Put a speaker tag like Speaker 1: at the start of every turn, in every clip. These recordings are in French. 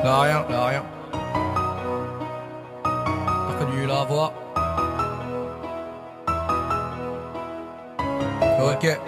Speaker 1: Y'a rien. T'as reconnu la voix. Ok.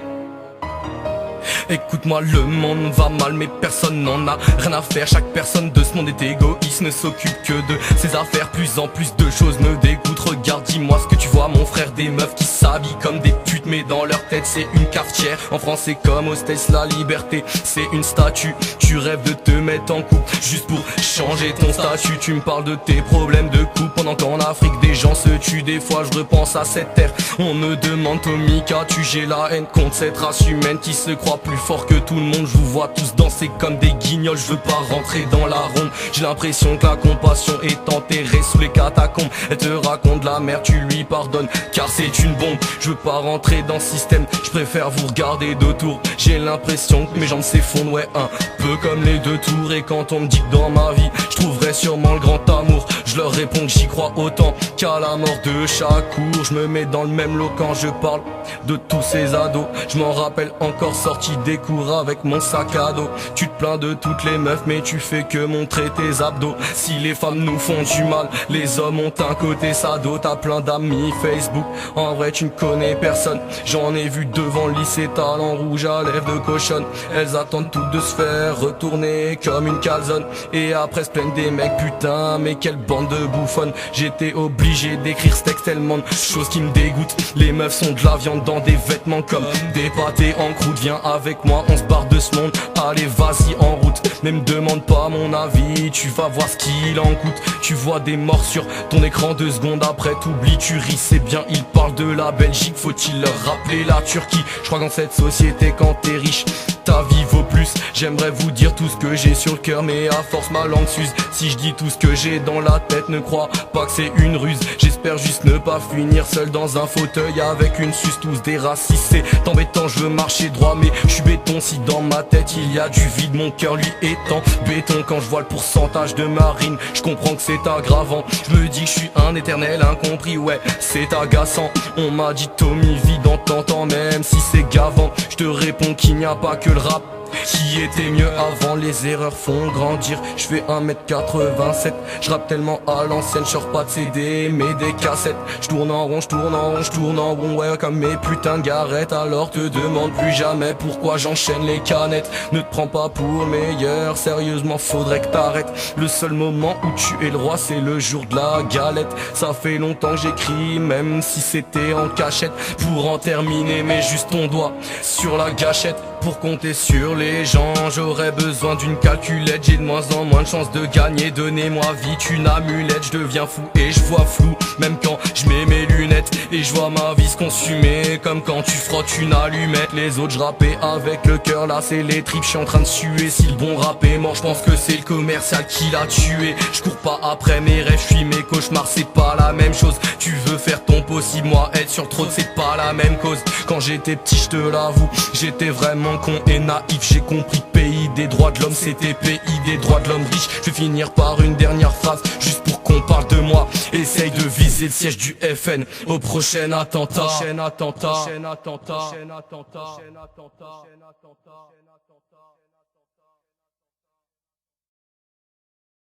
Speaker 1: Écoute-moi, le monde va mal mais personne n'en a rien à faire. Chaque personne de ce monde est égoïste, ne s'occupe que de ses affaires. Plus en plus de choses me dégoûtent. Regarde, dis-moi ce que tu vois mon frère. Des meufs qui s'habillent comme des putes mais dans leur tête c'est une cafetière. En France c'est comme aux States, la liberté c'est une statue. Tu rêves de te mettre en couple juste pour changer ton statut. Tu me parles de tes problèmes de couple pendant qu'en Afrique des gens se tuent. Des fois je repense à cette terre. On me demande Tommy, qu'as-tu? J'ai la haine contre cette race humaine qui se croit plus fort que tout le monde. Je vous vois tous danser comme des guignols. Je veux pas rentrer dans la ronde. J'ai l'impression que la compassion est enterrée sous les catacombes. Elle te raconte de la merde, tu lui pardonnes car c'est une bombe. Je veux pas rentrer dans le système, je préfère vous regarder d'autour. J'ai l'impression que mes jambes s'effondrent, ouais, un peu comme les deux tours. Et quand on me dit que dans ma vie je trouverai sûrement le grand amour, je leur réponds que j'y crois autant qu'à la mort de chaque cours. Je me mets dans le même lot quand je parle de tous ces ados. Je m'en rappelle encore sorti des cours avec mon sac à dos. Tu te plains de toutes les meufs mais tu fais que montrer tes abdos. Si les femmes nous font du mal, les hommes ont un côté sado. T'as plein d'amis Facebook, en vrai tu ne connais personne. J'en ai vu devant le lycée, talent rouge à lèvres de cochonne. Elles attendent toutes de se faire retourner comme une calzone. Et après se plaignent des mecs, putain mais quelle bande de bouffonnes. J'étais obligé d'écrire ce texte, tellement de choses qui me dégoûtent. Les meufs sont de la viande dans des vêtements comme des pâtés en croûte. Viens avec moi, on se barre de ce monde. Allez vas-y en route, mais me demande pas mon avis. Tu vas voir ce qu'il en coûte. Tu vois des morts sur ton écran 2 secondes après t'oublies. Tu ris, c'est bien, ils parlent de la Belgique. Faut-il leur rappeler la Turquie? Je crois que dans cette société quand t'es riche ta vie vaut plus. J'aimerais vous dire tout ce que j'ai sur le cœur mais à force ma langue s'use. Si je dis tout ce que j'ai dans la tête, ne crois pas que c'est une ruse. J'espère juste ne pas finir seul dans un fauteuil avec une suce. Tous des racistes, c'est embêtant, je veux marcher droit mais je suis béton. Si dans ma tête il y a du vide, mon cœur lui est en béton. Quand je vois le pourcentage de marine, je comprends que c'est aggravant. Je me dis que je suis un éternel incompris, ouais c'est agaçant. On m'a dit Tommy vis dans ton temps même si c'est gavant. Je te réponds qu'il n'y a pas que le rap qui était mieux avant, les erreurs font grandir. Je fais 1m87, je rappe tellement à l'ancienne. Je sors pas de CD mais des cassettes. Je tourne en rond, je tourne en rond, je tourne en rond, ouais comme mes putains de garettes. Alors te demande plus jamais pourquoi j'enchaîne les canettes. Ne te prends pas pour le meilleur, sérieusement faudrait que t'arrêtes. Le seul moment où tu es le roi c'est le jour de la galette. Ça fait longtemps que j'écris même si c'était en cachette. Pour en terminer mets juste ton doigt sur la gâchette. Pour compter sur les gens, j'aurais besoin d'une calculette. J'ai de moins en moins de chances de gagner. Donnez-moi vite une amulette. Je deviens fou et je vois flou, même quand je mets mes lunettes. Et je vois ma vie se consumer, comme quand tu frottes une allumette. Les autres je rappais avec le cœur, là c'est les tripes. Je suis en train de suer, si le bon rap est mort, je pense que c'est le commercial qui l'a tué. Je cours pas après mes rêves, je suis mes cauchemars, c'est pas la même chose. Tu veux faire ton possible, moi être sur trop c'est pas la même cause. Quand j'étais petit je te l'avoue, j'étais vraiment con et naïf. J'ai compris que pays des droits de l'homme c'était pays des droits de l'homme riche. Je vais finir par une dernière phrase juste pour qu'on parle de moi. Essaye de viser le siège du FN au prochain attentat.